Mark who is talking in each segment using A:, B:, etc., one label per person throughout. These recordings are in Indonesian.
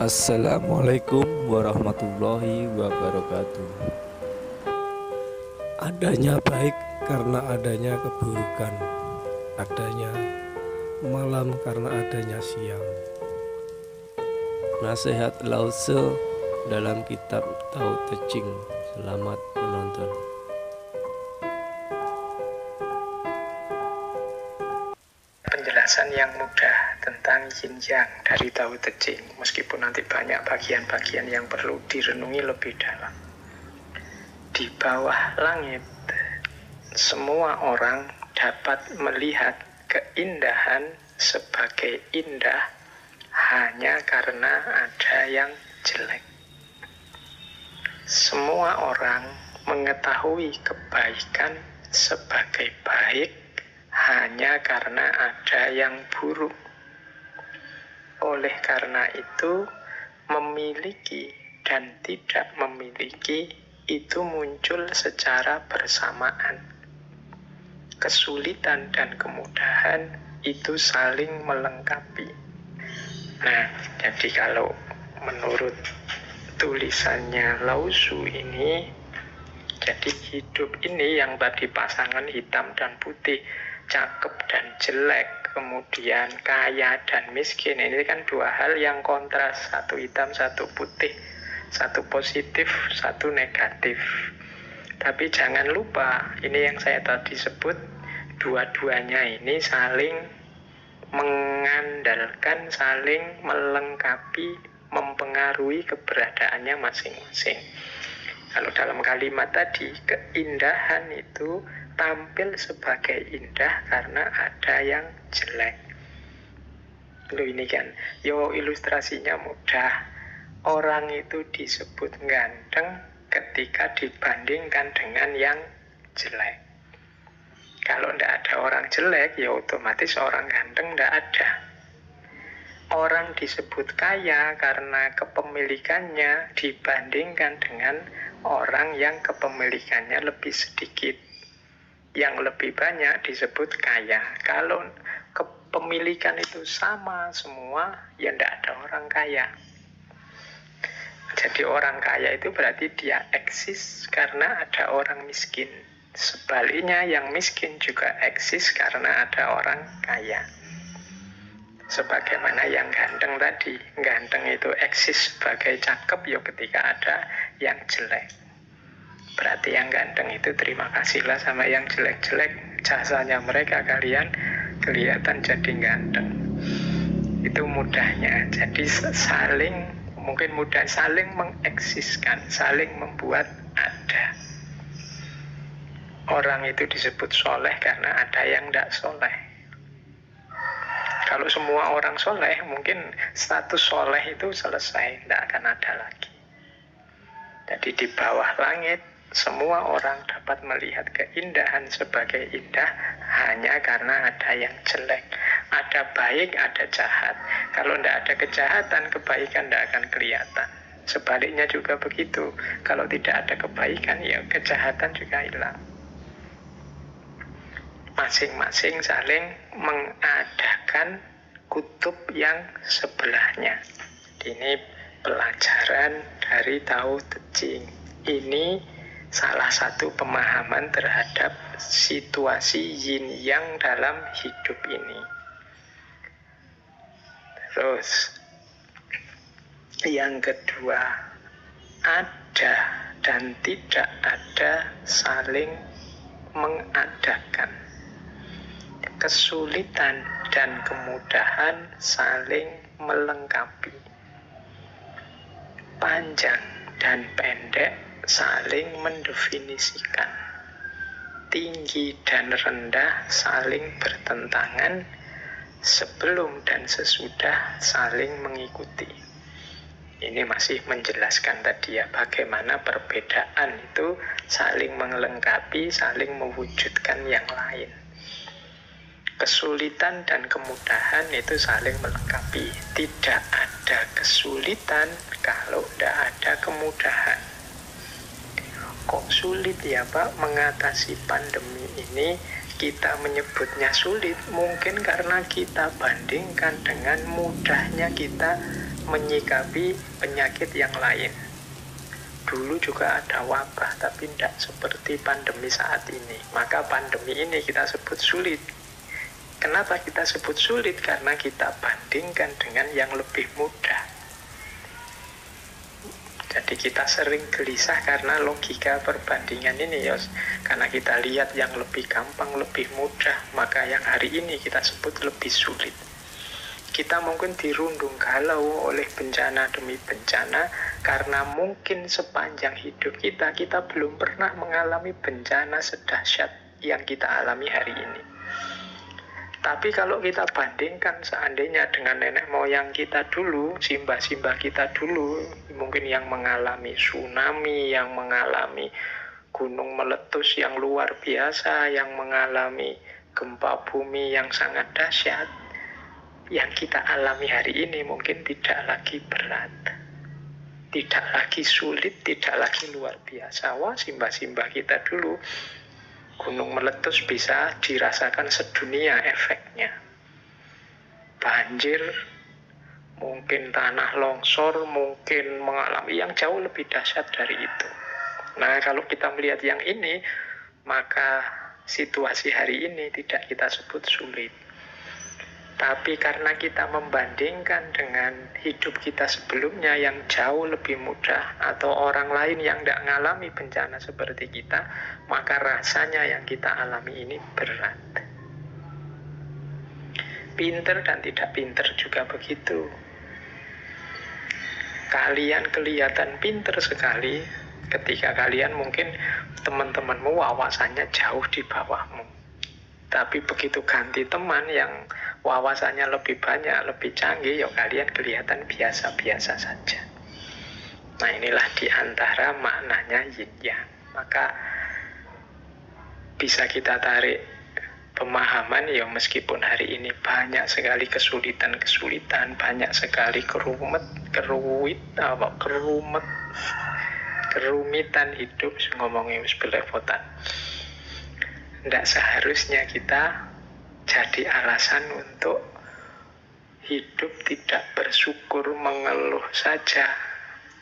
A: Assalamualaikum warahmatullahi wabarakatuh. Adanya baik karena adanya keburukan, adanya malam karena adanya siang. Nasihat Lao Tzu dalam kitab Tao Te Ching. Selamat menonton.
B: Penjelasan yang mudah tentang yin yang dari Tao Te Ching, meskipun nanti banyak bagian-bagian yang perlu direnungi lebih dalam. Di bawah langit, semua orang dapat melihat keindahan sebagai indah hanya karena ada yang jelek. Semua orang mengetahui kebaikan sebagai baik hanya karena ada yang buruk. Oleh karena itu, memiliki dan tidak memiliki itu muncul secara bersamaan. Kesulitan dan kemudahan itu saling melengkapi. Nah, jadi kalau menurut tulisannya Lao Tzu ini, jadi hidup ini yang tadi pasangan hitam dan putih, cakep dan jelek, kemudian kaya dan miskin, ini kan dua hal yang kontras, satu hitam, satu putih, satu positif, satu negatif. Tapi jangan lupa, ini yang saya tadi sebut, dua-duanya ini saling mengandalkan, saling melengkapi, mempengaruhi keberadaannya masing-masing. Kalau dalam kalimat tadi, keindahan itu tampil sebagai indah karena ada yang jelek. Loh, ini kan, ilustrasinya mudah. Orang itu disebut ganteng ketika dibandingkan dengan yang jelek. Kalau tidak ada orang jelek, ya otomatis orang ganteng tidak ada. Orang disebut kaya karena kepemilikannya dibandingkan dengan orang yang kepemilikannya lebih sedikit. Yang lebih banyak disebut kaya. Kalau kepemilikan itu sama semua, ya tidak ada orang kaya. Jadi orang kaya itu berarti dia eksis karena ada orang miskin. Sebaliknya yang miskin juga eksis karena ada orang kaya. Sebagaimana yang ganteng tadi, ganteng itu eksis sebagai cakep ya ketika ada yang jelek. Berarti yang ganteng itu terima kasihlah sama yang jelek-jelek, jasanya mereka kalian kelihatan jadi ganteng. Itu mudahnya. Jadi mungkin mudah saling mengeksiskan, saling membuat ada. Orang itu disebut soleh karena ada yang tidak soleh. Kalau semua orang soleh, mungkin status soleh itu selesai, tidak akan ada lagi. Jadi di bawah langit, semua orang dapat melihat keindahan sebagai indah hanya karena ada yang jelek. Ada baik, ada jahat. Kalau tidak ada kejahatan, kebaikan tidak akan kelihatan. Sebaliknya juga begitu. Kalau tidak ada kebaikan, ya kejahatan juga hilang. Masing-masing saling mengadakan kutub yang sebelahnya. Ini pelajaran dari Tao Te Ching. Ini salah satu pemahaman terhadap situasi yin yang dalam hidup ini. Terus yang kedua, ada dan tidak ada saling mengadakan. Kesulitan dan kemudahan saling melengkapi. Panjang dan pendek saling mendefinisikan. Tinggi dan rendah saling bertentangan. Sebelum dan sesudah saling mengikuti. Ini masih menjelaskan tadi ya, bagaimana perbedaan itu saling melengkapi, saling mewujudkan yang lain. Kesulitan dan kemudahan itu saling melengkapi. Tidak ada kesulitan kalau tidak ada kemudahan. Kok sulit ya Pak mengatasi pandemi ini? Kita menyebutnya sulit mungkin karena kita bandingkan dengan mudahnya kita menyikapi penyakit yang lain. Dulu juga ada wabah, tapi tidak seperti pandemi saat ini. Maka pandemi ini kita sebut sulit. Kenapa kita sebut sulit? Karena kita bandingkan dengan yang lebih mudah. Jadi kita sering gelisah karena logika perbandingan ini, ya. Karena kita lihat yang lebih gampang, lebih mudah, maka yang hari ini kita sebut lebih sulit. Kita mungkin dirundung galau oleh bencana demi bencana, karena mungkin sepanjang hidup kita belum pernah mengalami bencana sedahsyat yang kita alami hari ini. Tapi kalau kita bandingkan seandainya dengan nenek moyang kita dulu, simbah-simbah kita dulu, mungkin yang mengalami tsunami, yang mengalami gunung meletus yang luar biasa, yang mengalami gempa bumi yang sangat dahsyat, yang kita alami hari ini mungkin tidak lagi berat, tidak lagi sulit, tidak lagi luar biasa. Wah, simbah-simbah kita dulu gunung meletus bisa dirasakan sedunia efeknya. Banjir, mungkin tanah longsor, mungkin mengalami yang jauh lebih dahsyat dari itu. Nah, kalau kita melihat yang ini, maka situasi hari ini tidak kita sebut sulit. Tapi karena kita membandingkan dengan hidup kita sebelumnya yang jauh lebih mudah, atau orang lain yang tidak mengalami bencana seperti kita, maka rasanya yang kita alami ini berat. Pinter dan tidak pinter juga begitu. Kalian kelihatan pinter sekali ketika kalian mungkin teman-temanmu wawasannya jauh di bawahmu. Tapi begitu ganti teman yang wawasannya lebih banyak, lebih canggih, ya kalian kelihatan biasa-biasa saja. Nah, inilah diantara maknanya yin yang. Maka bisa kita tarik pemahaman, ya meskipun hari ini banyak sekali kesulitan-kesulitan, banyak sekali kerumitan hidup, ngomongnya belepotan. Tidak seharusnya kita jadi alasan untuk hidup tidak bersyukur, mengeluh saja.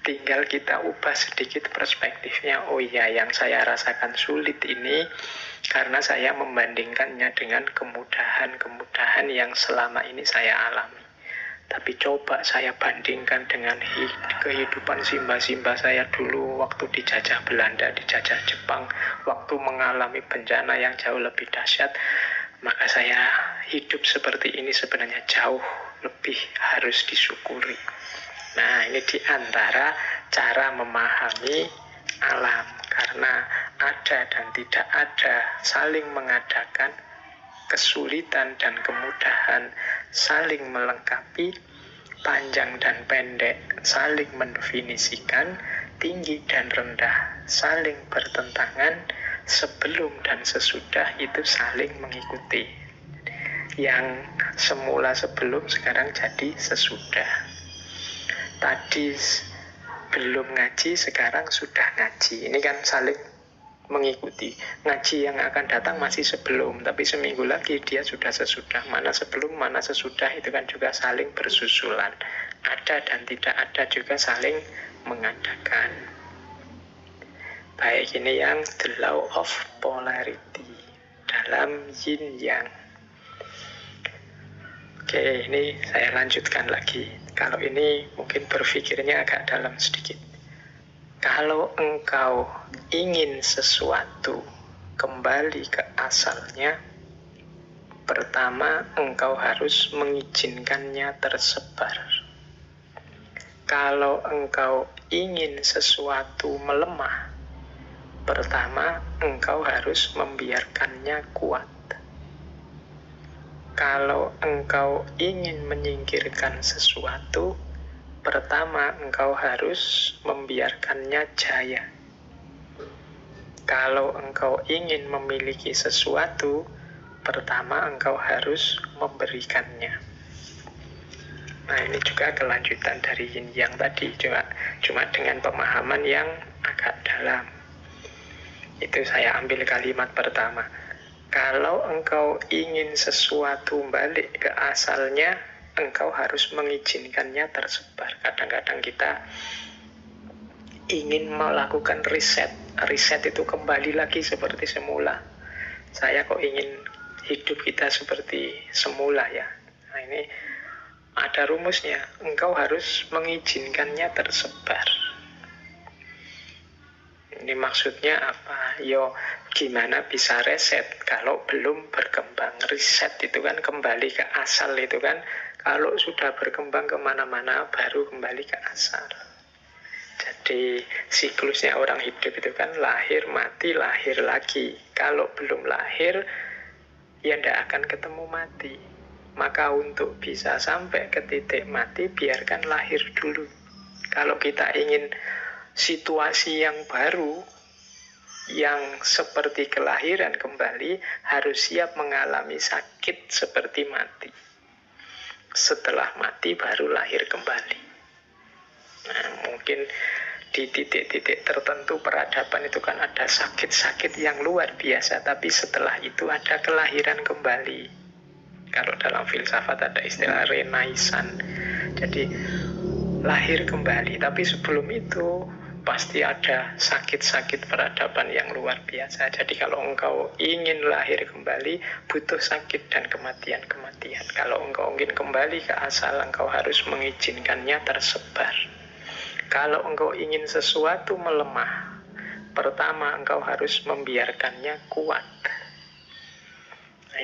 B: Tinggal kita ubah sedikit perspektifnya. Oh iya, yang saya rasakan sulit ini karena saya membandingkannya dengan kemudahan-kemudahan yang selama ini saya alami. Tapi coba saya bandingkan dengan kehidupan simbah-simbah saya dulu waktu dijajah Belanda, dijajah Jepang, waktu mengalami bencana yang jauh lebih dahsyat. Maka saya hidup seperti ini sebenarnya jauh lebih harus disyukuri. Nah, ini diantara cara memahami alam. Karena ada dan tidak ada, saling mengadakan, kesulitan dan kemudahan saling melengkapi, panjang dan pendek saling mendefinisikan, tinggi dan rendah saling bertentangan, sebelum dan sesudah itu saling mengikuti. Yang semula sebelum sekarang jadi sesudah. Tadi belum ngaji, sekarang sudah ngaji. Ini kan saling mengikuti. Ngaji yang akan datang masih sebelum, tapi seminggu lagi dia sudah sesudah. Mana sebelum, mana sesudah, itu kan juga saling bersusulan. Ada dan tidak ada juga saling mengadakan. Baik, ini yang the law of polarity dalam yin yang. Oke, ini saya lanjutkan lagi. Kalau ini mungkin berpikirnya agak dalam sedikit. Kalau engkau ingin sesuatu kembali ke asalnya, pertama engkau harus mengizinkannya tersebar. Kalau engkau ingin sesuatu melemah, pertama engkau harus membiarkannya kuat. Kalau engkau ingin menyingkirkan sesuatu, pertama engkau harus membiarkannya jaya. Kalau engkau ingin memiliki sesuatu, pertama engkau harus memberikannya. Nah, ini juga kelanjutan dari yin yang tadi, cuma dengan pemahaman yang agak dalam. Itu saya ambil kalimat pertama. Kalau engkau ingin sesuatu balik ke asalnya, engkau harus mengizinkannya tersebar. Kadang-kadang kita ingin melakukan riset. Riset itu kembali lagi seperti semula. Saya kok ingin hidup kita seperti semula ya. Nah ini ada rumusnya. Engkau harus mengizinkannya tersebar. Ini maksudnya apa? Yo, gimana bisa reset kalau belum berkembang? Riset itu kan kembali ke asal itu kan. Kalau sudah berkembang kemana-mana baru kembali ke asal. Jadi siklusnya orang hidup itu kan lahir, mati, lahir lagi. Kalau belum lahir, ya tidak akan ketemu mati. Maka untuk bisa sampai ke titik mati, biarkan lahir dulu. Kalau kita ingin situasi yang baru, yang seperti kelahiran kembali, harus siap mengalami sakit seperti mati. Setelah mati baru lahir kembali. Nah, mungkin di titik-titik tertentu peradaban itu kan ada sakit-sakit yang luar biasa, tapi setelah itu ada kelahiran kembali. Kalau dalam filsafat ada istilah renaissance. Jadi lahir kembali, tapi sebelum itu pasti ada sakit-sakit peradaban yang luar biasa. Jadi kalau engkau ingin lahir kembali, butuh sakit dan kematian-kematian. Kalau engkau ingin kembali ke asal, engkau harus mengizinkannya tersebar. Kalau engkau ingin sesuatu melemah, pertama engkau harus membiarkannya kuat. Nah,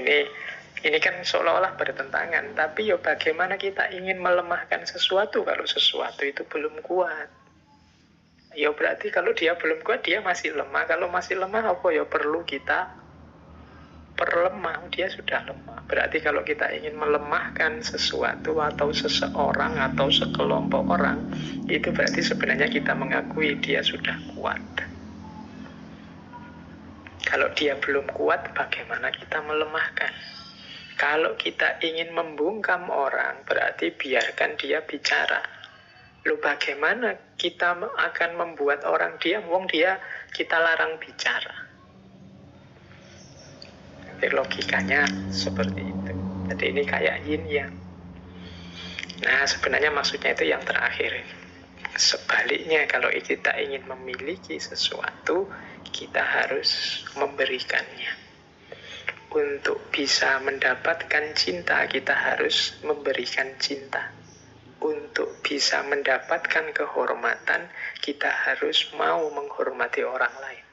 B: ini kan seolah-olah bertentangan, tapi ya bagaimana kita ingin melemahkan sesuatu kalau sesuatu itu belum kuat? Ya berarti kalau dia belum kuat, dia masih lemah. Kalau masih lemah, apa ya perlu kita perlemah? Dia sudah lemah. Berarti kalau kita ingin melemahkan sesuatu atau seseorang atau sekelompok orang, itu berarti sebenarnya kita mengakui dia sudah kuat. Kalau dia belum kuat, bagaimana kita melemahkan? Kalau kita ingin membungkam orang, berarti biarkan dia bicara. Loh bagaimana kita akan membuat orang diam, wong dia kita larang bicara? Jadi logikanya seperti itu. Jadi ini kayak yin yang. Nah sebenarnya maksudnya itu yang terakhir. Sebaliknya kalau kita ingin memiliki sesuatu, kita harus memberikannya. Untuk bisa mendapatkan cinta, kita harus memberikan cinta. Untuk bisa mendapatkan kehormatan, kita harus mau menghormati orang lain.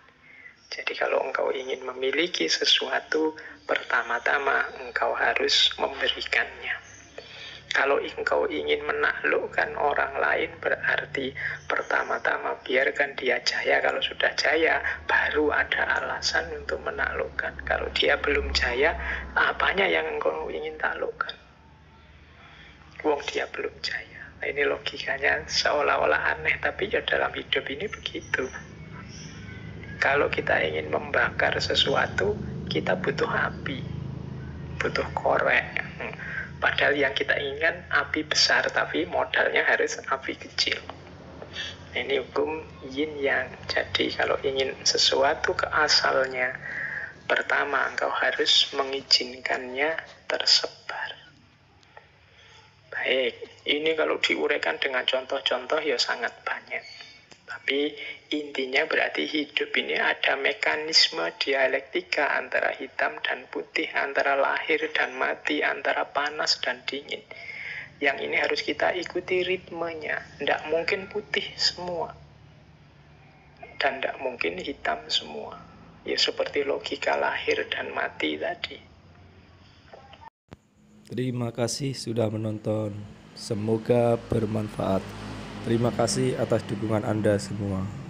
B: Jadi kalau engkau ingin memiliki sesuatu, pertama-tama engkau harus memberikannya. Kalau engkau ingin menaklukkan orang lain, berarti pertama-tama biarkan dia jaya. Kalau sudah jaya, baru ada alasan untuk menaklukkan. Kalau dia belum jaya, apanya yang engkau ingin taklukkan? Wong dia belum jaya. Nah, ini logikanya seolah-olah aneh, tapi ya dalam hidup ini begitu. Kalau kita ingin membakar sesuatu, kita butuh api, butuh korek. Padahal yang kita inginkan api besar, tapi modalnya harus api kecil. Ini hukum yin yang. Jadi kalau ingin sesuatu ke asalnya, pertama engkau harus mengizinkannya tersebar. Baik, ini kalau diuraikan dengan contoh-contoh ya sangat banyak. Tapi intinya berarti hidup ini ada mekanisme dialektika antara hitam dan putih, antara lahir dan mati, antara panas dan dingin. Yang ini harus kita ikuti ritmenya. Tidak mungkin putih semua. Dan tidak mungkin hitam semua. Ya seperti logika lahir dan mati tadi.
A: Terima kasih sudah menonton. Semoga bermanfaat. Terima kasih atas dukungan Anda semua.